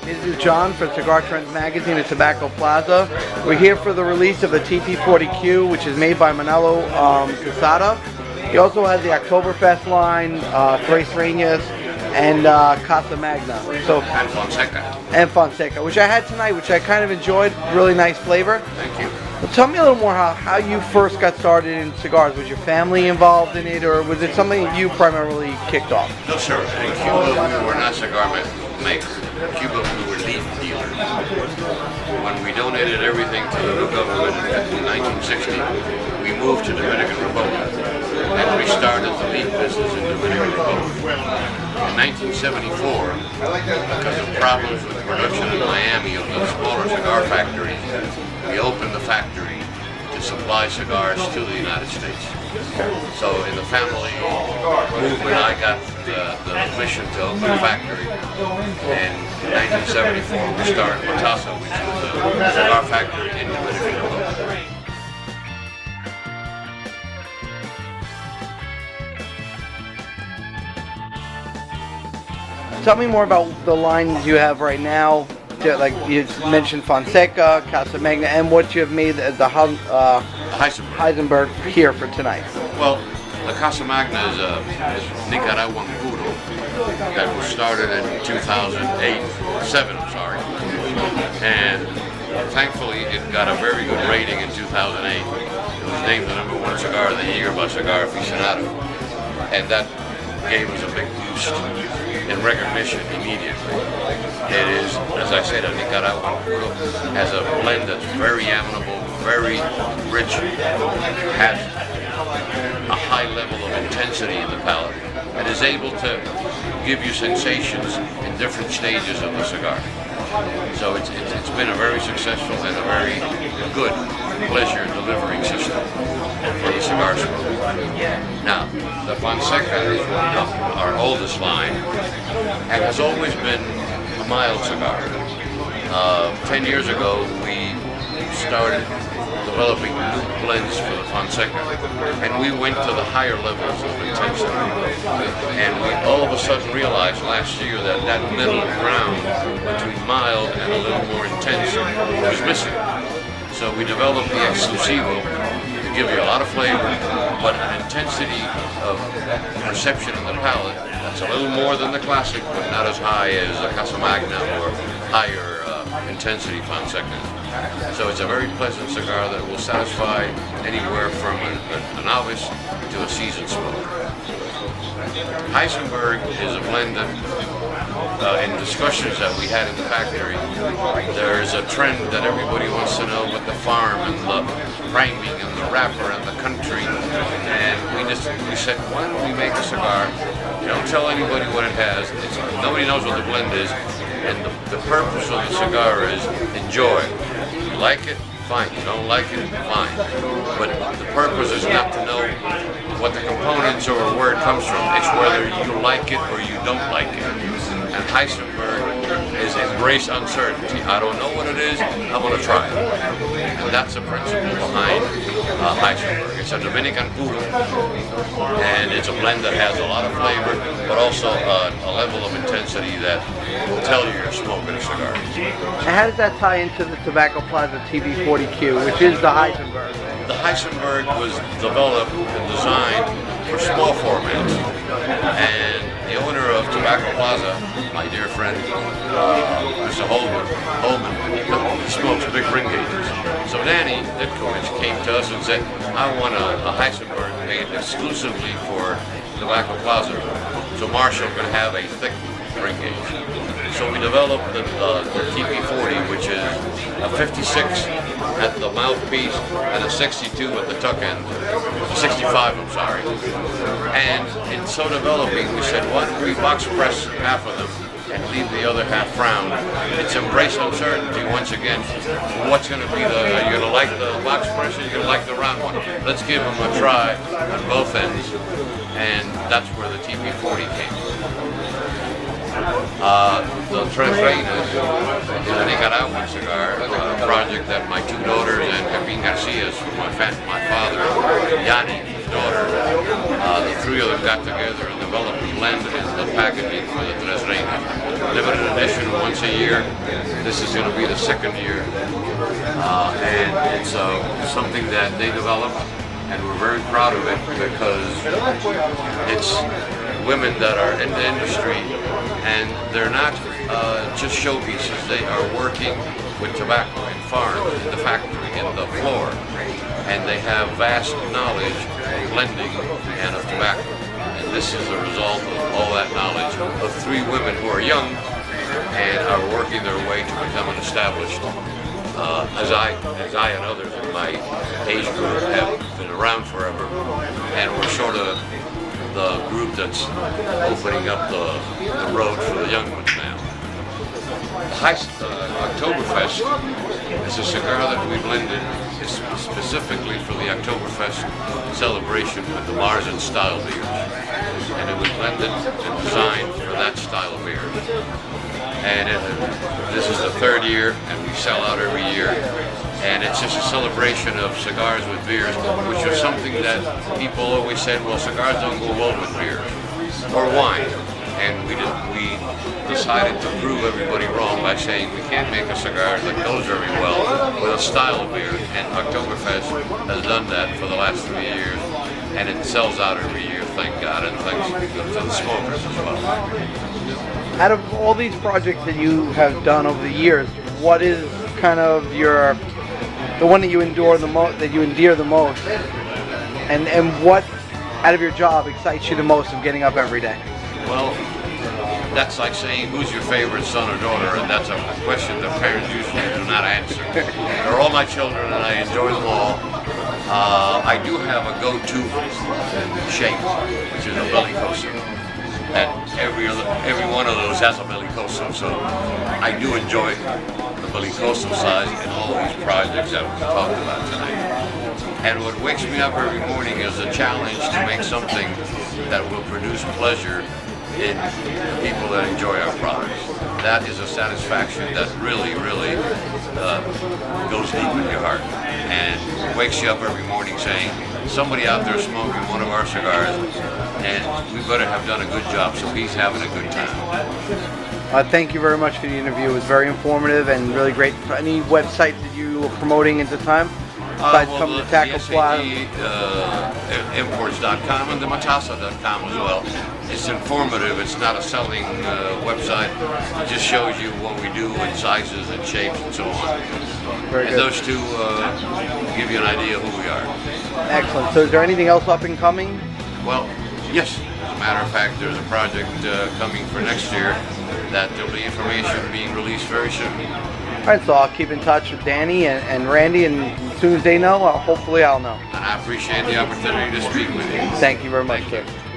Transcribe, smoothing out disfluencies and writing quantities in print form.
This is John for Cigar Trends Magazine at Tobacco Plaza. We're here for the release of the TP40Q, which is made by Manolo Quesada. He also has the Oktoberfest line, Tres Reñas, and Casa Magna. So, and Fonseca. And Fonseca, which I had tonight, which I kind of enjoyed. Really nice flavor. Thank you. Well, tell me a little more how you first got started in cigars. Was your family involved in it, or was it something that you primarily kicked off? No, sir. In Cuba, we were not cigar makers. In Cuba, we were leaf dealers. When we donated everything to the new government in 1960, we moved to Dominican Republic and restarted the leaf business in Dominican Republic. In 1974, because of problems with production in Miami of the smaller cigar factories, we opened the factory to supply cigars to the United States. So in the family movement, I got the permission to open the factory. And in 1974, we started Matasa, which was a cigar factory in Dominican Republic. Tell me more about the lines you have right now. Like you mentioned Fonseca, Casa Magna, and what you have made the Heisenberg here for tonight. Well, the Casa Magna is a Nicaraguan puro that was started in 2007, and thankfully it got a very good rating in 2008. It was named the #1 cigar of the year by Cigar Aficionado, and that gave us a big boost in recognition immediately. It is, as I said, a Nicaraguan puro, has a blend that's very amenable, very rich, has a high level of intensity in the palate, and is able to give you sensations in different stages of the cigar. So it's been a very successful and a very good pleasure delivering system for the cigar smoke. Now, the Fonseca is our oldest line and has always been a mild cigar. 10 years ago, we started developing new blends for the Fonseca, and we went to the higher levels of intensity. And we all of a sudden realized last year that that middle ground between mild and a little more intense was missing. So we developed the Exclusivo to give you a lot of flavor, but an intensity of perception in the palate that's a little more than the classic, but not as high as a Casa Magna or higher intensity Fonseca. So it's a very pleasant cigar that will satisfy anywhere from a novice to a seasoned smoker. Heisenberg is a blend that, in discussions that we had in the factory, there's a trend that everybody wants to know about the farm and the framing and the wrapper and the country. And we said, why don't we make a cigar? You don't tell anybody what it has. Nobody knows what the blend is. And the purpose of the cigar is enjoy. You like it, fine. You don't like it, fine. But the purpose is not to know what the components or where it comes from. It's whether you like it or you don't like it. And Heisenberg is embrace uncertainty. I don't know what it is, I'm going to try it. And that's the principle behind Heisenberg. It's a Dominican puro, and it's a blend that has a lot of flavor, but also a level of intensity that will tell you you're smoking a cigar. And how does that tie into the Tobacco Plaza TP40Q, which is the Heisenberg? The Heisenberg was developed and designed for small formats, and the owner of Tobacco Plaza, my dear friend, Mr. Holman, he smokes big ring gauges. So Danny Ditkovich came to us and said, I want a Heisenberg made exclusively for Tobacco Plaza. So Marshall can have a thick ring gauge. So we developed the TP40, which is a 56 at the mouthpiece and a 62 at the tuck end. 65, I'm sorry. And in so developing, we said, why don't we box press half of them and leave the other half round? It's embrace uncertainty once again. What's going to be are you going to like the box press or are you going to like the round one? Let's give them a try on both ends. And that's where the TP40 came from. The Tres Reñas is a Nicaraguan cigar, a project that my two daughters and Pepin Garcia's from my father, Yanni, who's daughter. The three of them got together and developed a blend and the packaging for the Tres Reinas. Limited edition once a year. This is going to be the second year. And it's something that they developed, and we're very proud of it because it's women that are in the industry, and they're not just showpieces. They are working with tobacco in farms, in the factory, in the floor, and they have vast knowledge of blending and of tobacco. And this is a result of all that knowledge of three women who are young and are working their way to becoming established. As I and others in my age group have been around forever, and we're sort of the group that's opening up the road for the young ones now. Oktoberfest is a cigar that we blended specifically for the Oktoberfest celebration with the Marzen style beers, and it was blended and designed for that style of beer. And this is the third year, and we sell out every year. And it's just a celebration of cigars with beers, which is something that people always said, well, cigars don't go well with beers or wine. And we decided to prove everybody wrong by saying we can't make a cigar that goes very well with a style of beer. And Oktoberfest has done that for the last 3 years, and it sells out every year, thank God, and thanks to the smokers as well. Out of all these projects that you have done over the years, what is kind of the one that you endear the most, and what out of your job excites you the most of getting up every day? Well, that's like saying who's your favorite son or daughter, and that's a question that parents usually do not answer. They're all my children, and I enjoy them all. I do have a go-to shape, which is a bellicoso. And every one of those has a bellicoso, so I do enjoy the bellicoso size in all these projects that we talked about tonight. And what wakes me up every morning is a challenge to make something that will produce pleasure in the people that enjoy our products. That is a satisfaction that really, really goes deep in your heart, and wakes you up every morning saying, somebody out there smoking one of our cigars, and we better have done a good job, so he's having a good time. Thank you very much for the interview. It was very informative and really great. Any websites that you were promoting at the time? Besides coming to Tackle Plaza? Imports.com and the Matassa.com as well. It's informative. It's not a selling website. It just shows you what we do in sizes and shapes and so on. Very and good. those two give you an idea of who we are. Excellent. So is there anything else up and coming? Well, yes. As a matter of fact, there's a project coming for next year that there'll be information being released very soon. All right, so I'll keep in touch with Danny and Randy, and as soon as they know, hopefully I'll know. And I appreciate the opportunity to speak with you. Thank you very much, Thank sir. you.